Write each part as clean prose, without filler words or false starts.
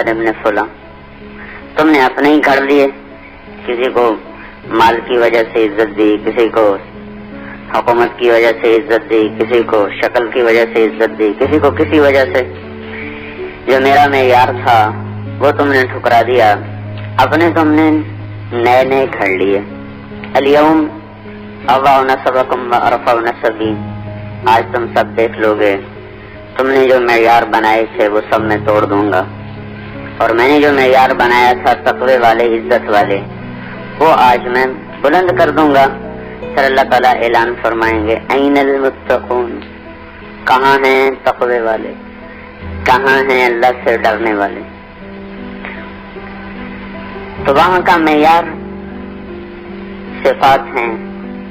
فلان ابن فلاں، تم نے اپنے ہی گھڑ لیے، کسی کو مال کی وجہ سے عزت دی، کسی کو حکومت کی وجہ سے عزت دی، کسی کو شکل کی وجہ سے عزت دی، کسی کو کسی وجہ سے۔ جو میرا معیار تھا وہ تم نے ٹھکرا دیا، اپنے تم نے نئے نئے گھڑ لیے۔ الیوم اضع نسبکم وارفع نسبی، آج تم سب دیکھ لو گے تم نے جو معیار بنائے تھے وہ سب میں توڑ دوں گا، اور میں نے جو معیار بنایا تھا تقوی والے، عزت والے، وہ آج میں بلند کر دوں گا۔ پھر اللہ تعالیٰ اعلان فرمائیں گے این المتقون، کہاں ہیں تقوی والے، کہاں ہیں اللہ سے ڈرنے والے۔ تو وہاں کا معیار صفات ہیں،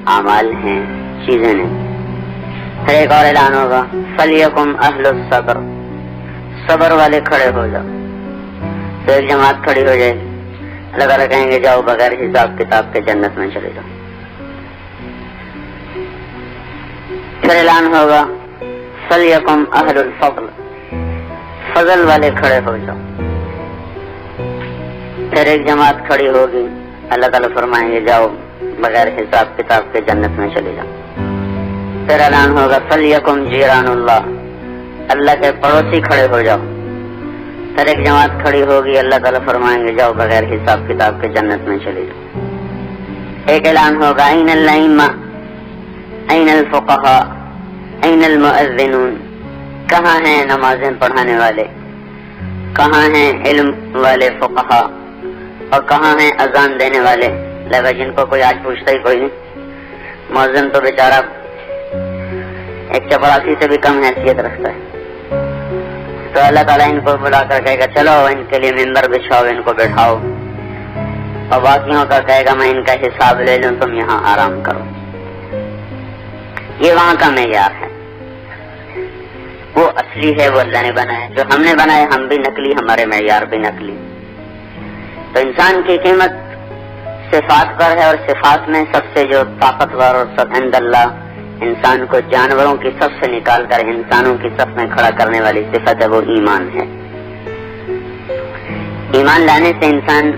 اعمال ہیں، چیزیں نہیں۔ پھر ایک اور اعلان ہوگا فلیکم اہل الصبر، صبر والے کھڑے ہو جاؤ۔ تو ایک جماعت کھڑی ہو جائے، اللہ تعالیٰ کہیں گے جاؤ بغیر حساب کتاب کے جنت میں چلے جاؤ۔ پھر اعلان ہوگا فلیکم اہل الفضل، فضل والے کھڑے ہو جاؤ۔ پھر ایک جماعت کھڑی ہوگی، اللہ تعالیٰ فرمائیں گے جاؤ بغیر حساب کتاب کے جنت میں چلے جاؤ۔ پھر اعلان ہوگا فلیکم جیران اللہ، اللہ کے پڑوسی کھڑے ہو جاؤ۔ پھر ایک جماعت کھڑی ہوگی، اللہ تعالیٰ فرمائیں گے جاؤ بغیر حساب کتاب کے جنت میں چلے جاؤ۔ ایک اعلان ہوگا این الائمہ، این الفقہاء، این المؤذنون، کہاں ہیں نمازیں پڑھانے والے، کہاں ہیں علم والے فقہاء، اور کہاں ہیں اذان دینے والے، لگا جن کو کوئی آج پوچھتا ہی کوئی نہیں۔ مؤذن تو بیچارہ ایک چپراسی سے بھی کم حیثیت رکھتا ہے۔ تو اللہ تعالیٰ ان کو بلا کر کہے گا چلو ان کے لیے ممبر بچھاؤ، ان کو بیٹھاؤ، اور باقیوں کا کہے گا میں ان کا حساب لے لوں، تم یہاں آرام کرو۔ یہ وہاں کا معیار ہے، وہ اصلی ہے، وہ اللہ نے بنایا۔ جو ہم نے بنایا ہم بھی نقلی، ہمارے معیار بھی نقلی۔ تو انسان کی قیمت صفات پر ہے، اور صفات میں سب سے جو طاقتور اور سب عند اللہ انسان کو جانوروں کی صف سے نکال کر انسانوں کی صف میں کھڑا کرنے والی صفت ہے، وہ ایمان ہے۔ ایمان لانے سے انسان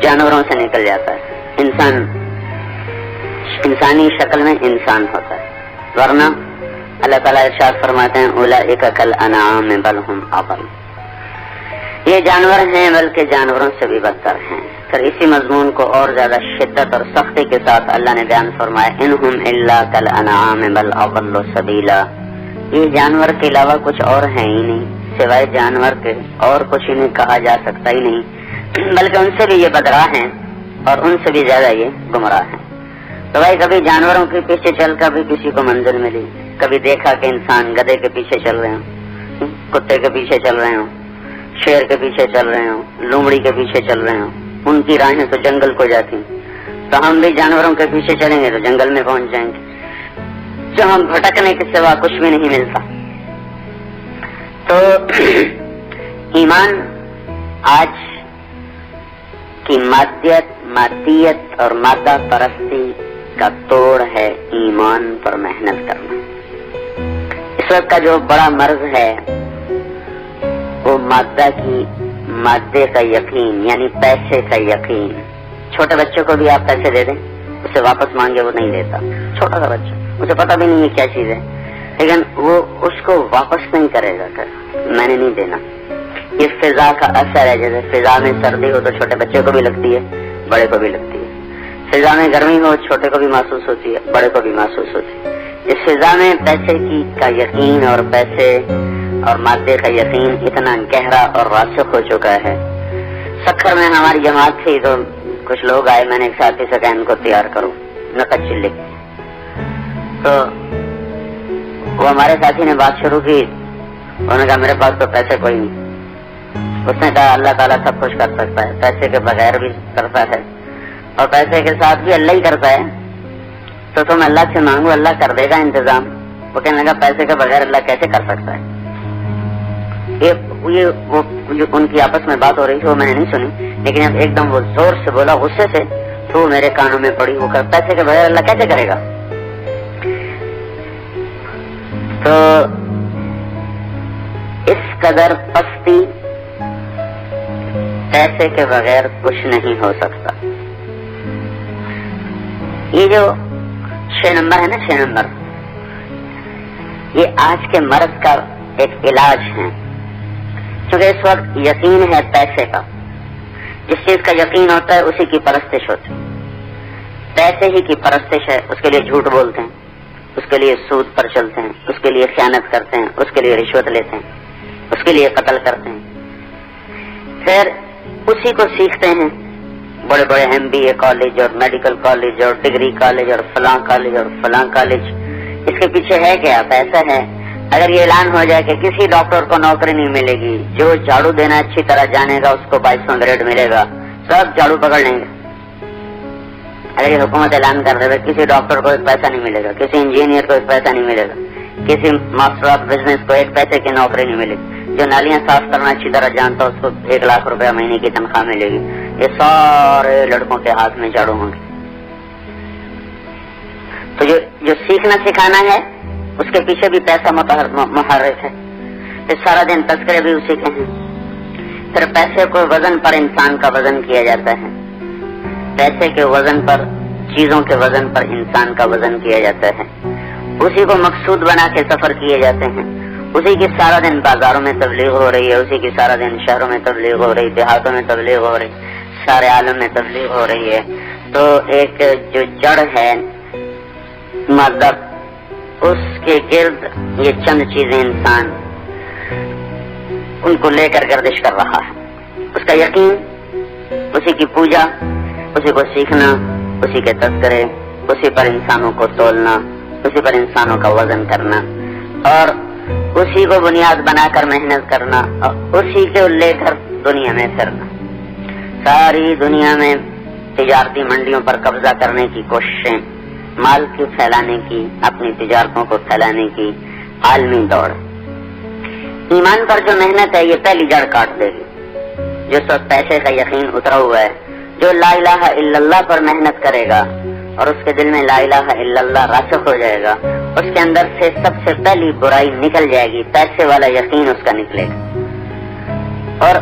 جانوروں سے نکل جاتا ہے، انسان انسانی شکل میں انسان ہوتا ہے، ورنہ اللہ تعالیٰ ارشاد فرماتے ہیں اولئک کالانعام بل ھم اضل، یہ جانور ہیں بلکہ جانوروں سے بھی بدتر ہیں۔ پھر اسی مضمون کو اور زیادہ شدت اور سختی کے ساتھ اللہ نے بیان فرمایا انہم الا کالانعام بل اضل سبیلا، یہ جانور کے علاوہ کچھ اور ہیں ہی نہیں، سوائے جانور کے اور کچھ انہیں کہا جا سکتا ہی نہیں، بلکہ ان سے بھی یہ بدراہ ہیں اور ان سے بھی زیادہ یہ گمراہ ہیں۔ تو بھائی کبھی جانوروں کے پیچھے چل کر بھی کسی کو منزل ملی، کبھی دیکھا کہ انسان گدھے کے پیچھے چل رہے ہوں، کتے کے پیچھے چل رہے ہوں، شیر کے پیچھے چل رہے ہوں، لومڑی کے پیچھے چل رہے ہوں، ان کی راہیں تو جنگل کو جاتی ہیں، تو ہم بھی جانوروں کے پیچھے چلیں گے تو جنگل میں پہنچ جائیں گے، جہاں بھٹکنے کے سوا کچھ بھی نہیں ملتا۔ تو ایمان آج کی مادیت اور مادہ پرستی کا توڑ ہے ایمان پر محنت کرنا۔ اس وقت کا جو بڑا مرض ہے وہ مادے کا یقین، یعنی پیسے کا یقین۔ چھوٹے بچوں کو بھی آپ پیسے دے دیں، اسے واپس مانگے وہ نہیں دیتا، چھوٹا سا بچہ، اسے پتہ بھی نہیں ہے کیا چیز ہے، لیکن وہ اس کو واپس نہیں کرے گا کہ میں نے نہیں دینا۔ یہ فضا کا اثر ہے، جیسے فضا میں سردی ہو تو چھوٹے بچے کو بھی لگتی ہے، بڑے کو بھی لگتی ہے، فضا میں گرمی ہو چھوٹے کو بھی محسوس ہوتی ہے، بڑے کو بھی محسوس ہوتی ہے۔ اس فضا میں پیسے کا یقین اور پیسے اور مادے کا یقین اتنا گہرا اور راسخ ہو چکا ہے۔ سکھر میں ہماری جماعت تھی تو کچھ لوگ آئے، میں نے ایک ساتھی سے کہا ان کو تیار کرو نقد چلے، تو وہ ہمارے ساتھی نے بات شروع کی، انہوں نے کہا میرے پاس تو پیسے کوئی نہیں۔ اس نے کہا اللہ تعالیٰ سب کچھ کر سکتا ہے، پیسے کے بغیر بھی کرتا ہے اور پیسے کے ساتھ بھی اللہ ہی کرتا ہے، تو تم اللہ سے مانگو، اللہ کر دے گا انتظام۔ وہ کہنے لگا پیسے کے بغیر اللہ کیسے کر سکتا ہے؟ وہ ان کی آپس میں بات ہو رہی تھی، وہ میں نے نہیں سنی، لیکن اب ایک دم وہ زور سے بولا غصے سے، تو میرے کانوں میں پڑی، وہ پیسے کے بغیر اللہ کیسے کرے گا؟ تو اس قدر پستی پیسے کے بغیر کچھ نہیں ہو سکتا. یہ جو 6 نمبر ہے نا، 6 نمبر، یہ آج کے مرض کا ایک علاج ہے. کیونکہ اس وقت یقین ہے پیسے کا، جس چیز کا یقین ہوتا ہے اسی کی پرستش ہوتی ہے. پیسے ہی کی پرستش ہے، اس کے لیے جھوٹ بولتے ہیں، اس کے لیے سود پر چلتے ہیں، اس کے لیے خیانت کرتے ہیں، اس کے لیے رشوت لیتے ہیں، اس کے لیے قتل کرتے ہیں. پھر اسی کو سیکھتے ہیں بڑے بڑے MBA کالج اور میڈیکل کالج اور ڈگری کالج اور فلاں کالج اور فلاں کالج. اس کے پیچھے ہے کیا؟ پیسہ ہے. اگر یہ اعلان ہو جائے کہ کسی ڈاکٹر کو نوکری نہیں ملے گی، جو جھاڑو دینا اچھی طرح جانے گا اس کو 2200 گریڈ ملے گا، سب جھاڑو پکڑ لیں گے. اگر یہ حکومت اعلان کر رہے کسی ڈاکٹر کو ایک پیسہ نہیں ملے گا، کسی انجینئر کو ایک پیسہ نہیں ملے گا، کسی ماسٹر آف بزنس کو ایک پیسے کی نوکری نہیں ملے گی، جو نالیاں صاف کرنا اچھی طرح جانتا اس کو 1 لاکھ روپیہ مہینے کی تنخواہ ملے گی، یہ سارے لڑکوں کے ہاتھ میں جھاڑو ہوں گے. تو جو سیکھنا سکھانا ہے اس کے پیچھے بھی پیسہ محرک ہے. پھر سارا دن تذکرے بھی اسی کے ہیں. پھر پیسے کو وزن پر انسان کا وزن کیا جاتا ہے، پیسے کے وزن پر، چیزوں کے وزن پر انسان کا وزن کیا جاتا ہے. اسی کو مقصود بنا کے سفر کیے جاتے ہیں. اسی کی سارا دن بازاروں میں تبلیغ ہو رہی ہے، اسی کی سارا دن شہروں میں تبلیغ ہو رہی، دیہاتوں میں تبلیغ ہو رہی، سارے عالم میں تبلیغ ہو رہی ہے. تو ایک جو جڑ ہے مذہب، اس کے گرد یہ چند چیزیں انسان ان کو لے کر گردش کر رہا ہے. اس کا یقین، اسی کی پوجا، اسی کو سیکھنا، اسی کے تذکرے، اسی پر انسانوں کو تولنا، اسی پر انسانوں کا وزن کرنا، اور اسی کو بنیاد بنا کر محنت کرنا، اور اسی کو لے کر دنیا میں پھرنا. ساری دنیا میں تجارتی منڈیوں پر قبضہ کرنے کی کوششیں، مال کو پھیلانے کی، اپنی تجارتوں کو پھیلانے کی عالمی دوڑ. ایمان پر جو محنت ہے یہ پہلی جڑ کاٹ دے گی. جو سب پیسے کا یقین اترا ہوا ہے، جو لا الہ الا اللہ پر محنت کرے گا اور اس کے دل میں لا الہ الا اللہ راسخ ہو جائے گا، اس کے اندر سے سب سے پہلی برائی نکل جائے گی. پیسے والا یقین اس کا نکلے گا. اور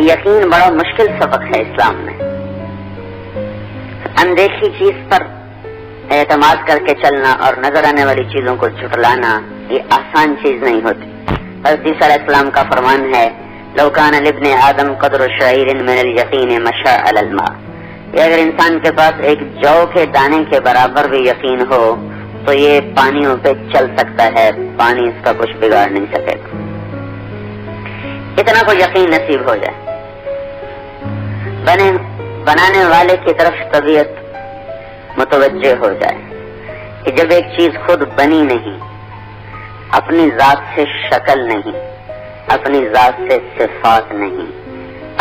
یقین بڑا مشکل سبق ہے اسلام میں. اندیکھی چیز پر اعتماد کر کے چلنا اور نظر آنے والی چیزوں کو جھٹلانا یہ آسان چیز نہیں ہوتی. حضرت عیسیٰ علیہ السلام کا فرمان ہے، لو کان لابن آدم قدر شعیر من الیقین مشى علی الماء. اگر انسان کے پاس ایک جو کے دانے کے برابر بھی یقین ہو تو یہ پانیوں پہ چل سکتا ہے، پانی اس کا کچھ بگاڑ نہیں سکے گا. اتنا کو یقین نصیب ہو جائے. بنانے والے کی طرف طبیعت متوجہ ہو جائے کہ جب ایک چیز خود بنی نہیں، اپنی ذات سے شکل نہیں، اپنی ذات سے صفات نہیں،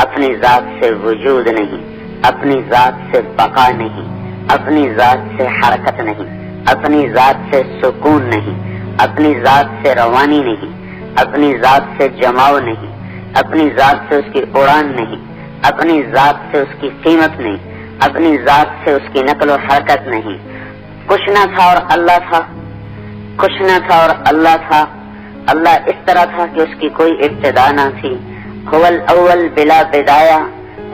اپنی ذات سے وجود نہیں، اپنی ذات سے بقا نہیں، اپنی ذات سے حرکت نہیں، اپنی ذات سے سکون نہیں، اپنی ذات سے روانی نہیں، اپنی ذات سے جماؤ نہیں، اپنی ذات سے اس کی اڑان نہیں، اپنی ذات سے اس کی قیمت نہیں، اپنی ذات سے اس کی نقل و حرکت نہیں. کچھ نہ تھا اور اللہ تھا، کچھ نہ تھا اور اللہ تھا. اللہ اس طرح تھا کہ اس کی کوئی ابتدا نہ تھی. هو الاول بلا بدایا،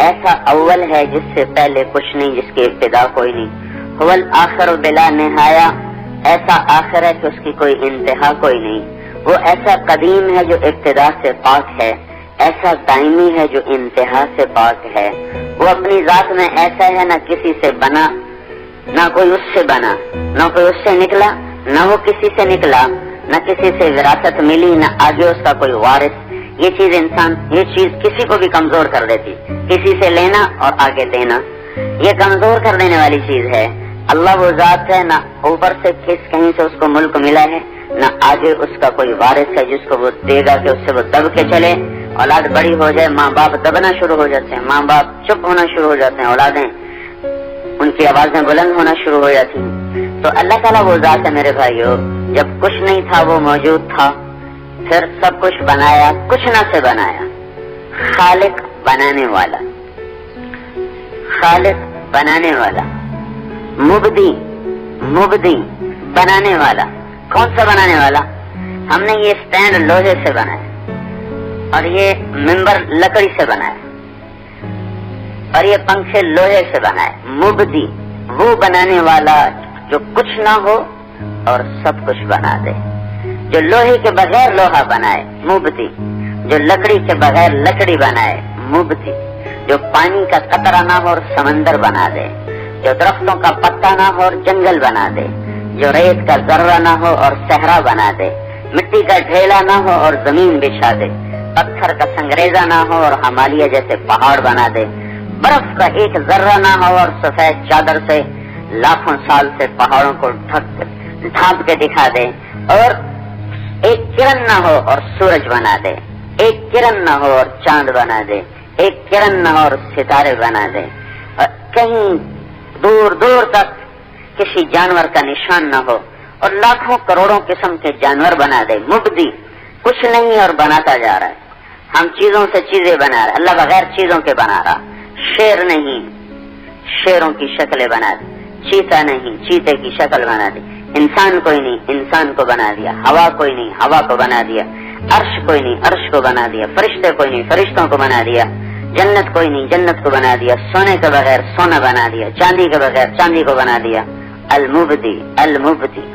ایسا اول ہے جس سے پہلے کچھ نہیں، جس کی ابتدا کوئی نہیں. هو الاخر بلا نہایا، ایسا آخر ہے کہ اس کی کوئی انتہا کوئی نہیں. وہ ایسا قدیم ہے جو ابتدا سے پاک ہے، ایسا دائمی ہے جو انتہا سے پاک ہے. وہ اپنی ذات میں ایسا ہے، نہ کسی سے بنا، نہ کوئی اس سے بنا، نہ کوئی اس سے نکلا، نہ وہ کسی سے نکلا، نہ کسی سے وراثت ملی، نہ آگے اس کا کوئی وارث. یہ چیز کسی کو بھی کمزور کر دیتی. کسی سے لینا اور آگے دینا یہ کمزور کر دینے والی چیز ہے. اللہ وہ ذات ہے، نہ اوپر سے کہیں سے اس کو ملک ملا ہے، نہ آگے اس کا کوئی وارث ہے جس کو وہ دے گا کہ اس سے وہ دب کے چلے. اولاد بڑی ہو جائے، ماں باپ دبنا شروع ہو جاتے ہیں، ماں باپ چپ ہونا شروع ہو جاتے ہیں، اولادیں ان کی آوازیں بلند ہونا شروع ہو جاتی ہیں. تو اللہ تعالیٰ وہ ذات ہے میرے بھائیو، جب کچھ نہیں تھا وہ موجود تھا، پھر سب کچھ بنایا، کچھ نہ سے بنایا. خالق بنانے والا، خالق بنانے والا، مبدی بنانے والا. کون سا بنانے والا؟ ہم نے یہ سٹینڈ لوہے سے بنایا اور یہ ممبر لکڑی سے بنایا اور یہ پنکھے لوہے سے بنائے. مبدی وہ بنانے والا جو کچھ نہ ہو اور سب کچھ بنا دے. جو لوہے کے بغیر لوہا بنائے مبدی. جو لکڑی کے بغیر لکڑی بنائے مبدی. جو پانی کا قطرہ نہ ہو اور سمندر بنا دے. جو درختوں کا پتا نہ ہو اور جنگل بنا دے. جو ریت کا ذرہ نہ ہو اور صحرا بنا دے. مٹی کا ڈھیلا نہ ہو اور زمین بچھا دے. پتھر کا سنگریزہ نہ ہو اور ہمالیہ جیسے پہاڑ بنا دے. برف کا ایک ذرہ نہ ہو اور سفید چادر سے لاکھوں سال سے پہاڑوں کو ڈھانپ کے دکھا دے. اور ایک کرن نہ ہو اور سورج بنا دے. ایک کرن نہ ہو اور چاند بنا دے. ایک کرن نہ ہو اور ستارے بنا دے. اور کہیں دور دور تک کسی جانور کا نشان نہ ہو اور لاکھوں کروڑوں قسم کے جانور بنا دے. مبدی کچھ نہیں اور بناتا جا رہا ہے. ہم چیزوں سے چیزیں بنا رہے. اللہ بغیر چیزوں کے بنا رہا. شیر نہیں شیروں کی شکلیں بنا دی. چیتا نہیں چیتے کی شکل بنا دی. انسان کوئی نہیں انسان کو بنا دیا. ہوا کوئی نہیں ہوا کو بنا دیا. عرش کوئی نہیں عرش کو بنا دیا. فرشتے کوئی نہیں فرشتوں کو بنا دیا. جنت کوئی نہیں جنت کو بنا دیا. سونے کے بغیر سونا بنا دیا. چاندی کے بغیر چاندی کو بنا دیا. المبدی المبدی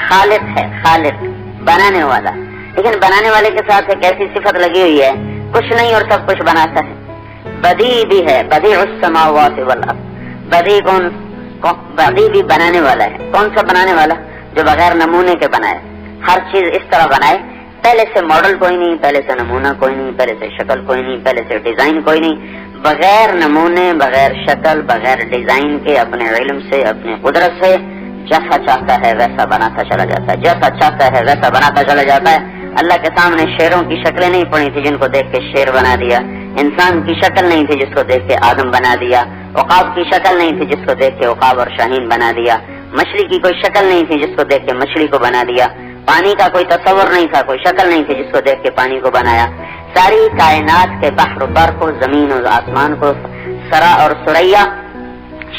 خالق ہے. خالق بنانے والا. لیکن بنانے والے کے ساتھ ایک ایسی صفت لگی ہوئی ہے کچھ نہیں اور سب کچھ بناتا ہے. بدی بھی ہے. بدیع السماوات والارض. بدی بھی بنانے والا ہے. کون سا بنانے والا؟ جو بغیر نمونے کے بنائے. ہر چیز اس طرح بنائے پہلے سے ماڈل کوئی نہیں پہلے سے نمونہ کوئی نہیں پہلے سے شکل کوئی نہیں پہلے سے ڈیزائن کوئی نہیں. بغیر نمونے بغیر شکل بغیر ڈیزائن کے اپنے علم سے اپنے قدرت سے جیسا چاہتا ہے ویسا بناتا چلا جاتا ہے. جیسا چاہتا ہے ویسا بناتا چلا جاتا ہے. اللہ کے سامنے شیروں کی شکلیں نہیں پڑی تھی جن کو دیکھ کے شیر بنا دیا. انسان کی شکل نہیں تھی جس کو دیکھ کے آدم بنا دیا. عقاب کی شکل نہیں تھی جس کو دیکھ کے عقاب اور شاہین بنا دیا. مچھلی کی کوئی شکل نہیں تھی جس کو دیکھ کے مچھلی کو بنا دیا. پانی کا کوئی تصور نہیں تھا کوئی شکل نہیں تھی جس کو دیکھ کے پانی کو بنایا. ساری کائنات کے بحر و بر کو زمین اور آسمان کو سرا اور سریا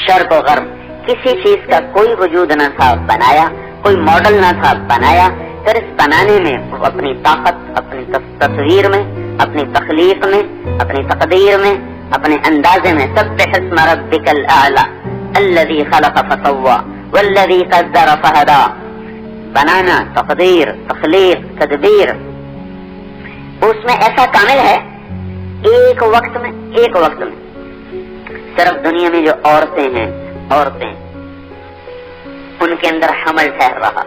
شرق و غرب کسی چیز کا کوئی وجود نہ تھا بنایا. کوئی ماڈل نہ تھا بنایا. پھر اس بنانے میں اپنی طاقت اپنی تصویر میں اپنی تخلیق میں اپنی تقدیر میں اپنے اندازے میں سبح اسم ربک الاعلی الذی خلق فسوی والذی قدر فہدی. بنانا تقدیر تخلیق تدبیر اس میں ایسا کامل ہے. ایک وقت میں صرف دنیا میں جو عورتیں ہیں عورتیں ان کے اندر حمل ٹھہر رہا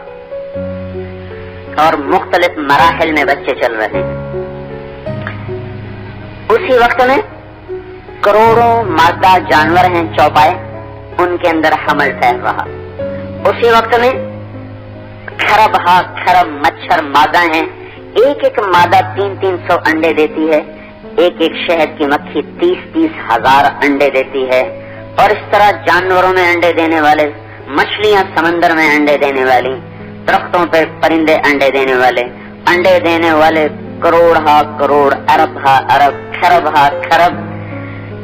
اور مختلف مراحل میں بچے چل رہے ہیں. اسی وقت میں کروڑوں مادہ جانور ہیں چوپائے ان کے اندر حمل ٹھہر رہا. اسی وقت میں کھرب کھرب مچھر مادہ ہیں. ایک ایک مادہ 300 انڈے دیتی ہے. ایک ایک شہد کی مکھی 30 ہزار انڈے دیتی ہے. اور اس طرح جانوروں میں انڈے دینے والے مچھلیاں سمندر میں انڈے دینے والی درختوں پہ پرندے انڈے دینے والے کروڑ ہا کروڑ ارب ہا ارب کھرب ہا کھرب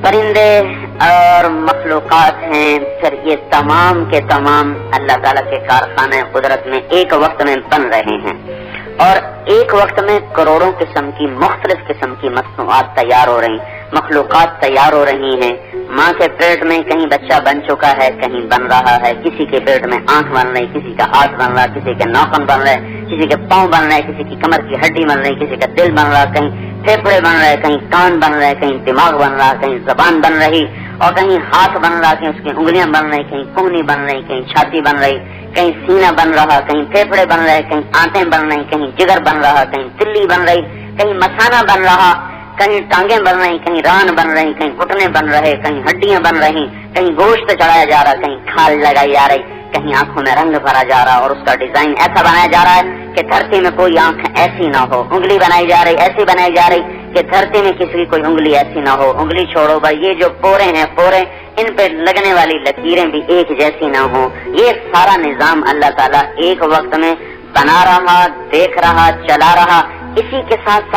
پرندے اور مخلوقات ہیں. پھر یہ تمام کے تمام اللہ تعالیٰ کے کارخانے قدرت میں ایک وقت میں بن رہے ہیں. اور ایک وقت میں کروڑوں قسم کی مختلف قسم کی مصنوعات تیار ہو رہی مخلوقات تیار ہو رہی ہیں. ماں کے پیٹ میں کہیں بچہ بن چکا ہے کہیں بن رہا ہے. کسی کے پیٹ میں آنکھ بن رہی کسی کا ہاتھ بن رہا کسی کے ناخن بن رہے کسی کے پاؤں بن رہے کسی کی کمر کی ہڈی بن رہی کسی کا دل بن رہا کہیں پھیپھڑے بن رہے کہیں کان بن رہے کہیں دماغ بن رہا کہیں زبان بن رہی اور کہیں ہاتھ بن رہا کہیں اس کی انگلیاں بن رہی کہیں کونی بن رہی کہیں چھاتی بن رہی کہیں سینہ بن رہا کہیں پھیپھڑے بن رہے کہیں آنتیں بن رہی کہیں جگر بن رہا کہیں تلی بن رہی کہیں مسانہ بن رہا کہیں ٹانگیں بن رہی کہیں ران بن رہی کہیں گھٹنے بن رہے کہیں ہڈیاں بن رہی کہیں گوشت چڑھایا جا رہا کہیں کھال لگائی جا رہی کہیں آنکھوں میں رنگ بھرا جا رہا اور اس کا ڈیزائن ایسا بنایا جا رہا ہے کہ دھرتی میں کوئی آنکھ ایسی نہ ہو. انگلی بنائی جا رہی ایسی بنائی جا رہی کہ دھرتی میں کسی کی کوئی انگلی ایسی نہ ہو. انگلی چھوڑو بھائی یہ جو پورے ہیں پورے ان پہ لگنے والی لکیریں بھی ایک جیسی نہ ہو. یہ سارا نظام اللہ تعالیٰ ایک وقت میں بنا رہا دیکھ رہا چلا رہا. اسی کے ساتھ